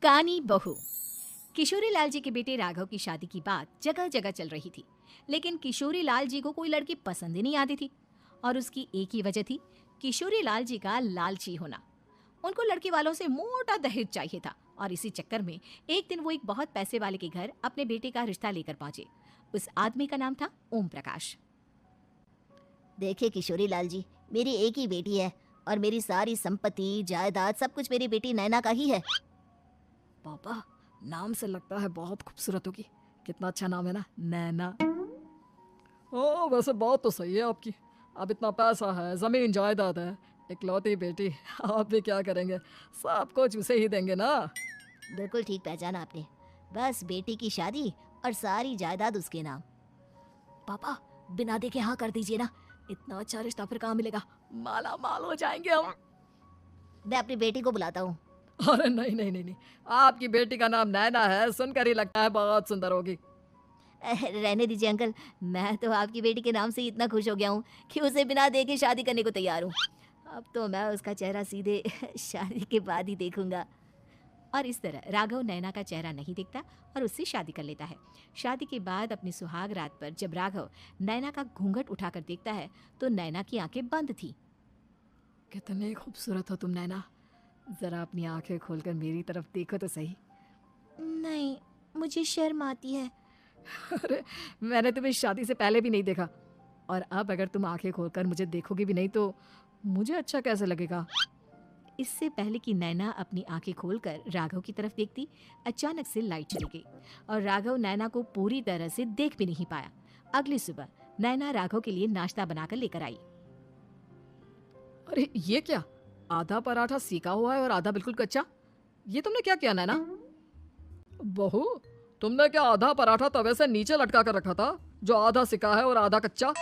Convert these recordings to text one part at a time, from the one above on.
कानी बहू। किशोरी लाल जी के बेटे राघव की शादी की बात जगह जगह चल रही थी, लेकिन किशोरी लाल जी को कोई लड़की पसंद ही नहीं आती थी। और उसकी एक ही वजह थी, किशोरी लाल जी का लालची होना। उनको लड़की वालों से मोटा दहेज चाहिए था और इसी चक्कर में एक दिन वो एक बहुत पैसे वाले के घर अपने बेटे का रिश्ता लेकर पहुंचे। उस आदमी का नाम था ओम प्रकाश। देखिए किशोरी लाल जी, मेरी एक ही बेटी है और मेरी सारी संपत्ति जायदाद सब कुछ मेरी बेटी नैना का ही है। पापा, नाम से लगता है बहुत खूबसूरत होगी। कितना अच्छा नाम है ना, नैना। ओ वैसे बात तो सही है आपकी। अब इतना पैसा है, जमीन जायदाद है, इकलौती बेटी, आप भी क्या करेंगे? सब कुछ उसे ही देंगे ना। बिल्कुल ठीक पहचाना आपने। बस बेटी की शादी और सारी जायदाद उसके नाम। पापा, बिना देखे हाँ कर दीजिए ना। इतना अच्छा रिश्ता फिर कहाँ मिलेगा? माला माल हो जाएंगे हम। मैं अपनी बेटी को बुलाता हूँ। अरे नहीं नहीं नहीं नहीं, आपकी बेटी का नाम नैना है, सुनकर ही लगता है बहुत सुंदर होगी। रहने दीजिए अंकल, मैं तो आपकी बेटी के नाम से ही इतना खुश हो गया हूँ कि उसे बिना देखे शादी करने को तैयार हूँ। अब तो मैं उसका चेहरा सीधे शादी के बाद ही देखूंगा। और इस तरह राघव नैना का चेहरा नहीं देखता और उससे शादी कर लेता है। शादी के बाद अपनी सुहाग रात पर जब राघव नैना का घूंघट उठाकर देखता है तो नैना की आंखें बंद थी। कितनी खूबसूरत हो तुम नैना, जरा अपनी आंखें खोलकर मेरी तरफ देखो तो सही। नहीं, मुझे शर्म आती है। अरे मैंने तुम्हें शादी से पहले भी नहीं देखा, और अब अगर तुम आंखें खोलकर मुझे देखोगी भी नहीं तो मुझे अच्छा कैसे लगेगा? इससे पहले कि नैना अपनी आंखें खोलकर राघव की तरफ देखती, अचानक से लाइट चली गई और राघव नैना को पूरी तरह से देख भी नहीं पाया। अगली सुबह नैना राघव के लिए नाश्ता बनाकर लेकर आई। अरे ये क्या, आधा पराठा सीका हुआ है और आधा बिल्कुल कच्चा। ये तुमने क्या किया नैना? बहू, तुमने क्या आधा पराठा तवे से नीचे लटका कर रखा था, जो आधा सिका है और आधा कच्चा?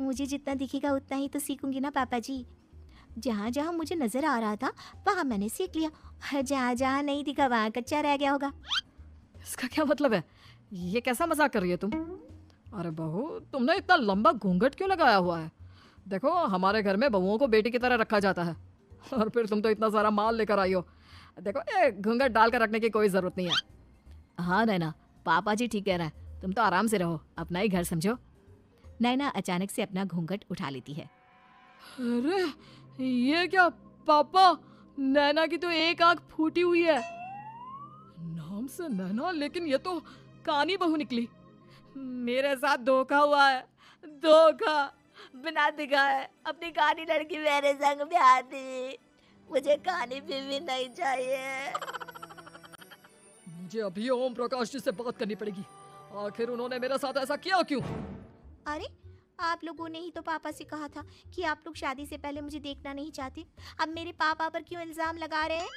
मुझे जितना दिखेगा उतना ही तो सीखूंगी ना पापा जी। जहाँ जहाँ मुझे नजर आ रहा था वहाँ मैंने सीख लिया, और जहाँ जहाँ नहीं दिखा वहाँ कच्चा रह गया होगा। इसका क्या मतलब है? ये कैसा मजाक कर रही है तुम? अरे बहू, तुमने इतना लंबा घूंघट क्यों लगाया हुआ है? देखो, हमारे घर में बहुओं को बेटी की तरह रखा जाता है, और फिर तुम तो इतना सारा माल लेकर आई हो। देखो, ये घूंघट डाल कर रखने की कोई जरूरत नहीं है। हाँ नैना, पापा जी ठीक कह रहे हैं, तुम तो आराम से रहो, अपना ही घर समझो। नैना अचानक से अपना घूंघट उठा लेती है। अरे ये क्या पापा, नैना की तो एक आंख फूटी हुई है। नाम से नैना, लेकिन ये तो कानी बहू निकली। मेरे साथ धोखा हुआ है, धोखा। बिना दिखाए अपनी कहानी लड़की मेरे संग ब्याह दी। मुझे कहानी भी नहीं चाहिए। मुझे अभी ओम प्रकाश जी से बात करनी पड़ेगी। आखिर उन्होंने मेरे साथ ऐसा किया क्यों? अरे, आप लोगों ने ही तो पापा से कहा था कि आप लोग शादी से पहले मुझे देखना नहीं चाहते। अब मेरे पापा पर क्यों इल्जाम लगा रहे हैं?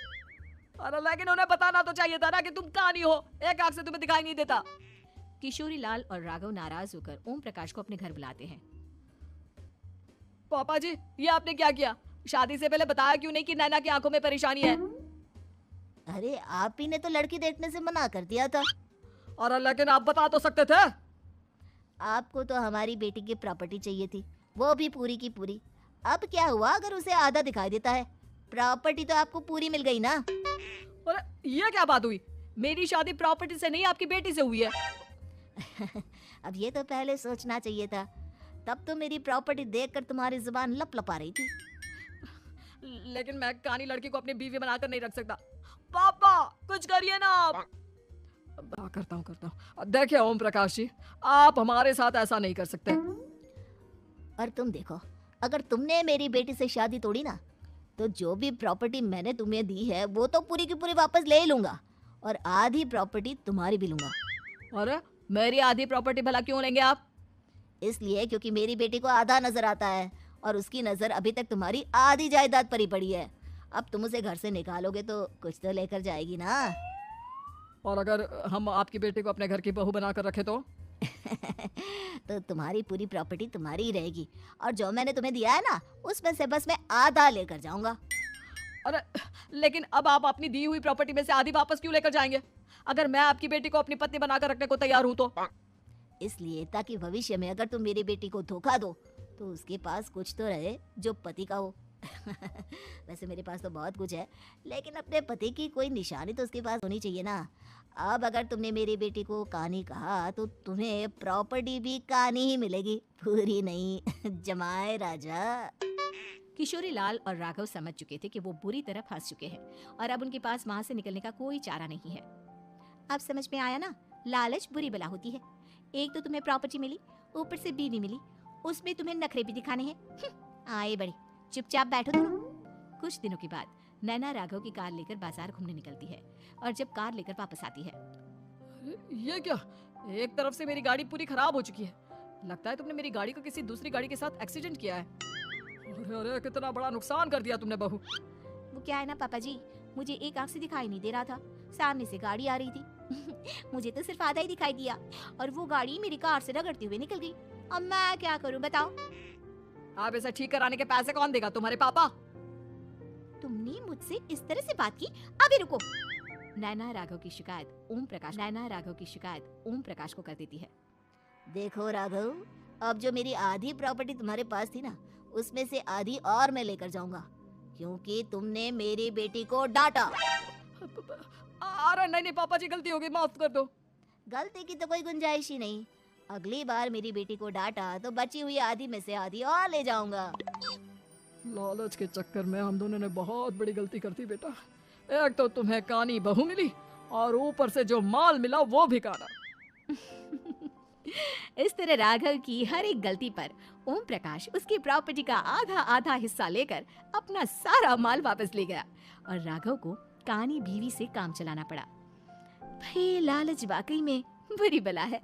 अरे लेकिन उन्हें बताना तो चाहिए था ना कि तुम कहानी हो, एक आंख से तुम्हें दिखाई नहीं देता। किशोरी लाल और राघव नाराज होकर ओम प्रकाश को अपने घर बुलाते हैं। पापा जी, ये आपने क्या किया? शादी से पहले बताया क्यों नहीं कि नैना की आंखों में परेशानी है? अरे, आप ही ने तो लड़की देखने से मना कर दिया था। और लेकिन आप बता तो सकते थे। आपको तो हमारी बेटी की प्रॉपर्टी चाहिए थी, वो भी पूरी की पूरी। अब क्या हुआ अगर उसे आधा दिखाई देता है? प्रॉपर्टी तो आपको पूरी मिल गई ना। अरे ये क्या बात हुई? मेरी शादी प्रॉपर्टी से नहीं, आपकी बेटी से हुई है। अब ये तो पहले सोचना चाहिए था, तब तो मेरी प्रॉपर्टी देखकर तुम्हारी जुबान लप लपा रही थी। लेकिन मैं कानी लड़की को अपनी बीवी बनाकर नहीं रख सकता। पापा, कुछ करिए ना आप। करता हूँ। देखिए ओम प्रकाश जी, आप हमारे साथ ऐसा नहीं कर सकते। और तुम देखो, अगर तुमने मेरी बेटी से शादी तोड़ी ना, तो जो भी प्रॉपर्टी मैंने तुम्हें दी है वो तो पूरी की पूरी वापस ले ही लूंगा, और आधी प्रॉपर्टी तुम्हारी भी लूंगा। अरे मेरी आधी प्रॉपर्टी भला क्यों लेंगे आप? इसलिए क्योंकि मेरी बेटी को आधा नजर आता है और उसकी नजर अभी तक तुम्हारी आधी जायदाद पर ही पड़ी है। अब तुम उसे घर से निकालोगे तो कुछ तो लेकर जाएगी ना। और अगर हम आपकी बेटी को अपने घर की बहू बनाकर रखे तो? तो तुम्हारी पूरी प्रॉपर्टी तुम्हारी ही रहेगी, और जो मैंने तुम्हें दिया है ना, उसमें से बस मैं आधा लेकर जाऊंगा। अरे लेकिन अब आप अपनी दी हुई प्रॉपर्टी में से आधी वापस क्यों लेकर जाएंगे? अगर मैं आपकी बेटी को अपनी पत्नी बनाकर रखने को तैयार हूं तो? इसलिए ताकि भविष्य में अगर तुम मेरी बेटी को धोखा दो तो उसके पास कुछ तो रहे जो पति का हो। वैसे मेरे पास तो बहुत कुछ है, लेकिन अपने पति की कोई निशानी तो उसके पास होनी चाहिए ना। अब अगर तुमने मेरी बेटी को कानी कहा तो तुम्हें प्रॉपर्टी भी कानी ही मिलेगी, पूरी नहीं। जमाए राजा। किशोरी लाल और राघव समझ चुके थे कि वो बुरी तरह फंस चुके हैं और अब उनके पास वहां से निकलने का कोई चारा नहीं है। अब समझ में आया ना, लालच बुरी बला होती है। एक तो तुम्हें प्रॉपर्टी मिली, ऊपर से बीवी मिली, उसमें तुम्हें नखरे भी दिखाने हैं। आए बड़े, चुपचाप बैठो दोनों। कुछ दिनों के बाद नैना राघव की कार लेकर बाजार घूमने निकलती है और जब कार लेकर वापस आती है, अरे, ये क्या? एक तरफ से मेरी गाड़ी पूरी खराब हो चुकी है। लगता है तुमने मेरी गाड़ी को किसी दूसरी गाड़ी के साथ एक्सीडेंट किया है। अरे अरे, कितना बड़ा नुकसान कर दिया तुमने बहू। वो क्या है ना पापा जी, मुझे एक आंख से दिखाई नहीं दे रहा था, सामने से गाड़ी आ रही थी। मुझे तो सिर्फ आधा ही दिखाई दिया और वो गाड़ी मेरी कार से रगड़ते हुए निकल गई। अब मैं क्या करूं बताओ? आप इसे ठीक कराने के पैसे कौन देगा? तुम्हारे पापा। तुमने मुझसे इस तरह से बात की? अभी रुको। नैना राघव की शिकायत ओम प्रकाश को कर देती है। देखो राघव, अब जो मेरी आधी प्रॉपर्टी तुम्हारे पास थी ना, उसमें से आधी और मैं लेकर जाऊंगा, क्योंकि तुमने मेरी बेटी को डांटा। अरे नहीं नहीं पापा जी, गलती हो गई, माफ कर दो। गलती की तो कोई गुंजाइश ही नहीं। अगली बार मेरी बेटी को डांटा तो बची हुई आधी में से आधी और ले जाऊंगा। लालच के चक्कर में हम दोनों ने बहुत बड़ी गलती कर दी बेटा। एक तो तुम्हें कानी बहू मिली और ऊपर से जो माल मिला वो भी काना। इस तरह राघव की हर एक गलती पर ओम प्रकाश उसकी प्रॉपर्टी का आधा आधा हिस्सा लेकर अपना सारा माल वापस ले गया और राघव को कानी बीवी से काम चलाना पड़ा। भाई लालच वाकई में बुरी बला है।